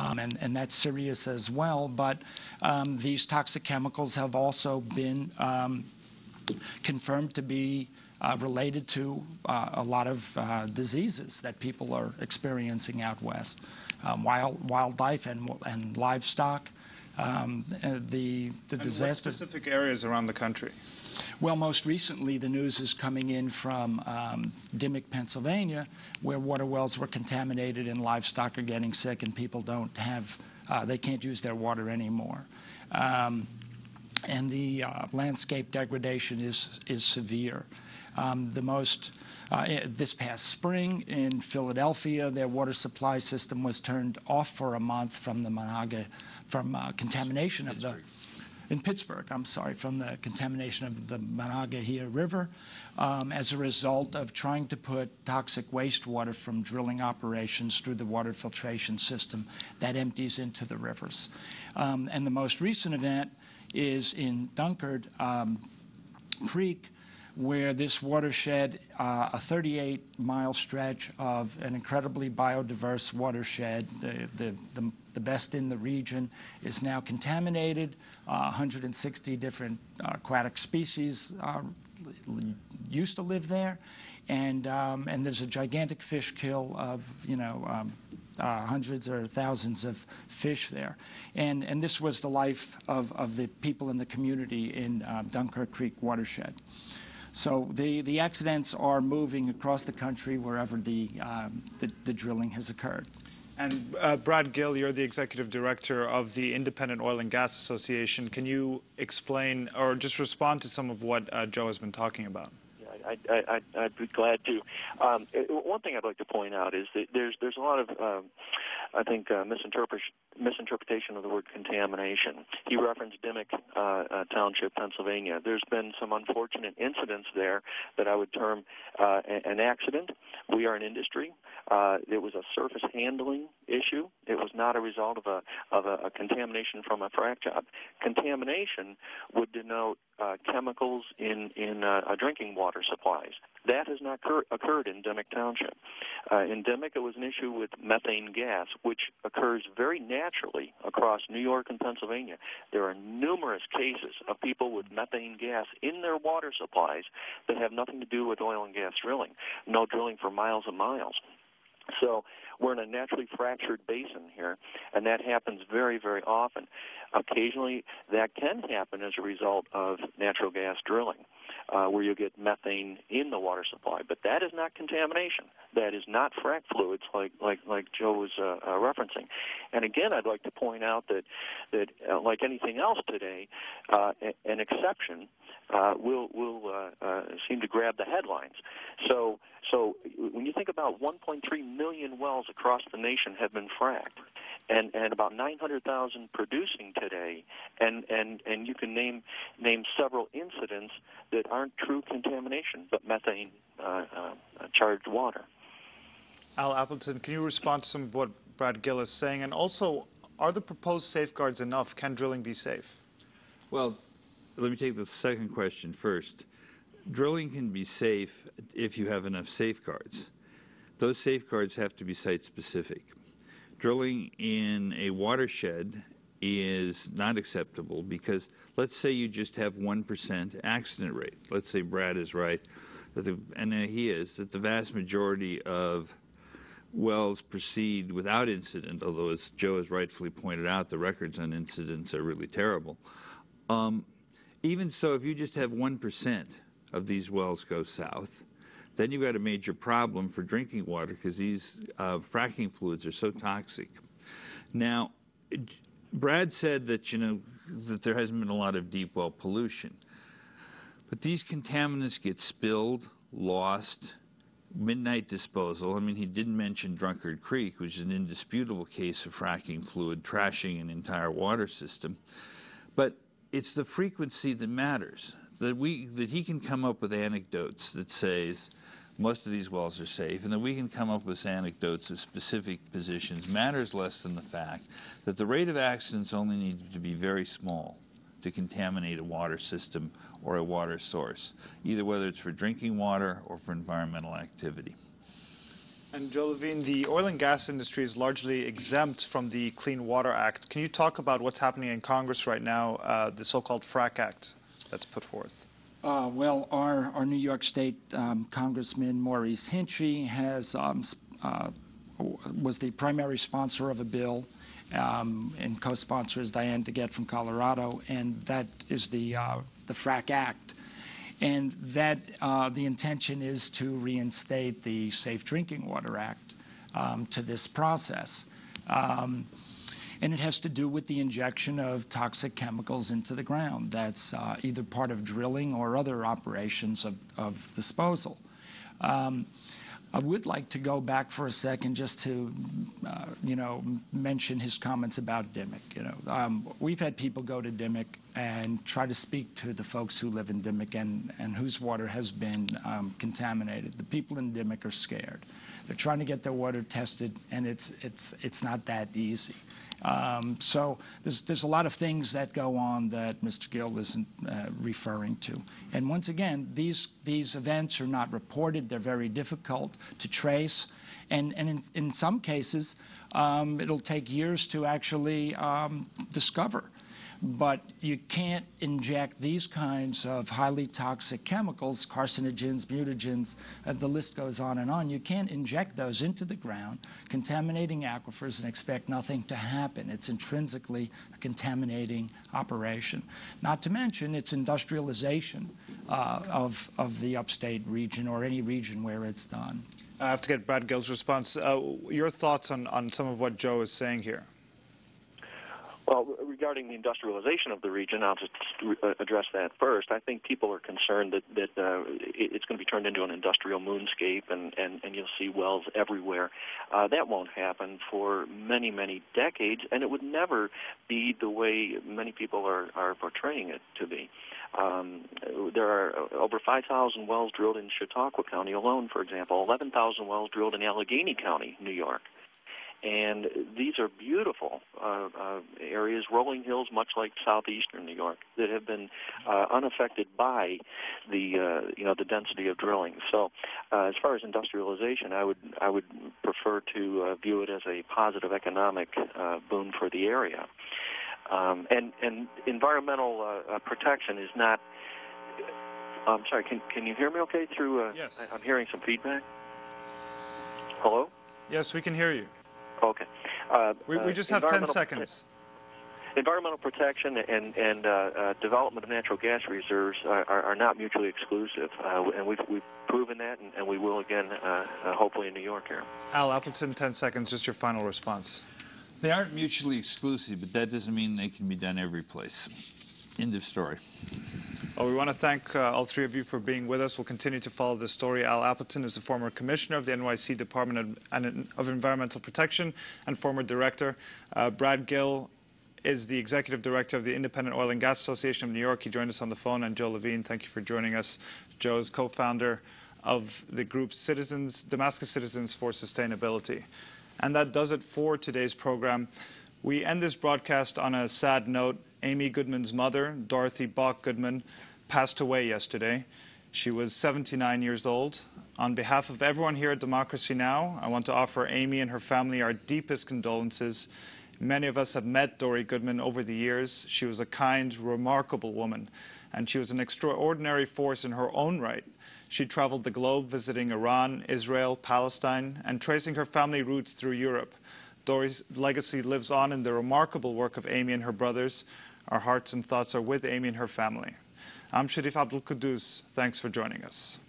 and that's serious as well. But these toxic chemicals have also been confirmed to be related to a lot of diseases that people are experiencing out west, wildlife and livestock. The disasters. What specific areas around the country? Well, most recently, the news is coming in from Dimmock, Pennsylvania, where water wells were contaminated and livestock are getting sick, and people don't have, they can't use their water anymore. And the landscape degradation is severe. This past spring in Philadelphia, their water supply system was turned off for a month from the contamination of the. In Pittsburgh, I'm sorry, from the contamination of the Monongahela River as a result of trying to put toxic wastewater from drilling operations through the water filtration system that empties into the rivers. And the most recent event is in Dunkard Creek, where this watershed, a 38-mile stretch of an incredibly biodiverse watershed, the best in the region, is now contaminated. 160 different aquatic species used to live there, and there's a gigantic fish kill of hundreds or thousands of fish there, and this was the life of the people in the community in Dunkard Creek watershed. So the accidents are moving across the country wherever the drilling has occurred. And Brad Gill, you're the executive director of the Independent Oil and Gas Association. Can you explain or just respond to some of what Joe has been talking about? Yeah, I'd be glad to. One thing I'd like to point out is that there's a lot of I think misinterpretation of the word contamination. He referenced Dimmock Township, Pennsylvania. There's been some unfortunate incidents there that I would term an accident. We are an industry. It was a surface handling issue. It was not a result of a contamination from a frac job. Contamination would denote chemicals in drinking water supplies. That has not occurred in Dimmock Township. In Dimmock, it was an issue with methane gas, which occurs very naturally across New York and Pennsylvania. There are numerous cases of people with methane gas in their water supplies that have nothing to do with oil and gas drilling. No drilling for miles and miles. So we're in a naturally fractured basin here, and that happens very, very often. Occasionally, that can happen as a result of natural gas drilling, where you get methane in the water supply. But that is not contamination. That is not frac fluids like Joe was referencing. And again, I'd like to point out that like anything else today, an exception will seem to grab the headlines. So when you think about 1.3 million wells across the nation have been fracked, and about 900,000 producing today, and you can name several incidents that aren't true contamination, but methane charged water. Al Appleton, can you respond to some of what Brad Gill is saying? And also, are the proposed safeguards enough? Can drilling be safe? Well, let me take the second question first. Drilling can be safe if you have enough safeguards. Those safeguards have to be site-specific. Drilling in a watershed is not acceptable because let's say you just have 1% accident rate. Let's say Brad is right, and he is, that the vast majority of wells proceed without incident, although as Joe has rightfully pointed out, the records on incidents are really terrible. Even so, if you just have 1% of these wells go south, then you've got a major problem for drinking water because these fracking fluids are so toxic. Now, Brad said that, that there hasn't been a lot of deep well pollution. But these contaminants get spilled, lost, midnight disposal. I mean, he didn't mention Dunkard Creek, which is an indisputable case of fracking fluid trashing an entire water system. But it's the frequency that matters. That he can come up with anecdotes that says most of these wells are safe, and that we can come up with anecdotes of specific positions matters less than the fact that the rate of accidents only needs to be very small to contaminate a water system or a water source, either whether it's for drinking water or for environmental activity. And Joe Levine, the oil and gas industry is largely exempt from the Clean Water Act. Can you talk about what's happening in Congress right now, the so-called FRAC Act that's put forth? Well, our New York State Congressman Maurice Hinchey was the primary sponsor of a bill, and co-sponsor is Diane DeGette from Colorado, and that is the FRAC Act. And that the intention is to reinstate the Safe Drinking Water Act to this process. And it has to do with the injection of toxic chemicals into the ground. That's either part of drilling or other operations of disposal. I would like to go back for a second just to, mention his comments about Dimock. We've had people go to Dimock and try to speak to the folks who live in Dimock and whose water has been contaminated. The people in Dimock are scared. They're trying to get their water tested, and it's not that easy. So there's a lot of things that go on that Mr. Gill isn't referring to. And once again, these events are not reported. They're very difficult to trace. And in some cases, it'll take years to actually discover. But you can't inject these kinds of highly toxic chemicals, carcinogens, mutagens, the list goes on and on. You can't inject those into the ground, contaminating aquifers, and expect nothing to happen. It's intrinsically a contaminating operation. Not to mention its industrialization of the upstate region or any region where it's done. I have to get Brad Gill's response. Your thoughts on some of what Joe is saying here? Well, regarding the industrialization of the region, I'll just address that first. I think people are concerned that it's going to be turned into an industrial moonscape and you'll see wells everywhere. That won't happen for many, many decades, and it would never be the way many people are portraying it to be. There are over 5,000 wells drilled in Chautauqua County alone, for example, 11,000 wells drilled in Allegheny County, New York. And these are beautiful areas, rolling hills, much like southeastern New York, that have been unaffected by the density of drilling. So, as far as industrialization, I would prefer to view it as a positive economic boon for the area. And environmental protection is not. I'm sorry. Can you hear me? Okay. Through. Yes. I'm hearing some feedback. Hello. Yes, we can hear you. Okay. We just have 10 seconds. Environmental protection and development of natural gas reserves are not mutually exclusive, and we've proven that, and we will again, hopefully in New York here. Al Appleton, 10 seconds, just your final response. They aren't mutually exclusive, but that doesn't mean they can be done every place. End of story. Well, we want to thank all three of you for being with us. We'll continue to follow this story. Al Appleton is the former commissioner of the NYC Department of Environmental Protection and former director. Brad Gill is the executive director of the Independent Oil and Gas Association of New York. He joined us on the phone. And Joe Levine, thank you for joining us. Joe is co-founder of the group Damascus Citizens for Sustainability. And that does it for today's program. We end this broadcast on a sad note. Amy Goodman's mother, Dorothy Bach Goodman, passed away yesterday. She was 79 years old. On behalf of everyone here at Democracy Now!, I want to offer Amy and her family our deepest condolences. Many of us have met Dory Goodman over the years. She was a kind, remarkable woman, and she was an extraordinary force in her own right. She traveled the globe visiting Iran, Israel, Palestine, and tracing her family roots through Europe. Dory's legacy lives on in the remarkable work of Amy and her brothers. Our hearts and thoughts are with Amy and her family. I'm Sharif Abdul Quddus. Thanks for joining us.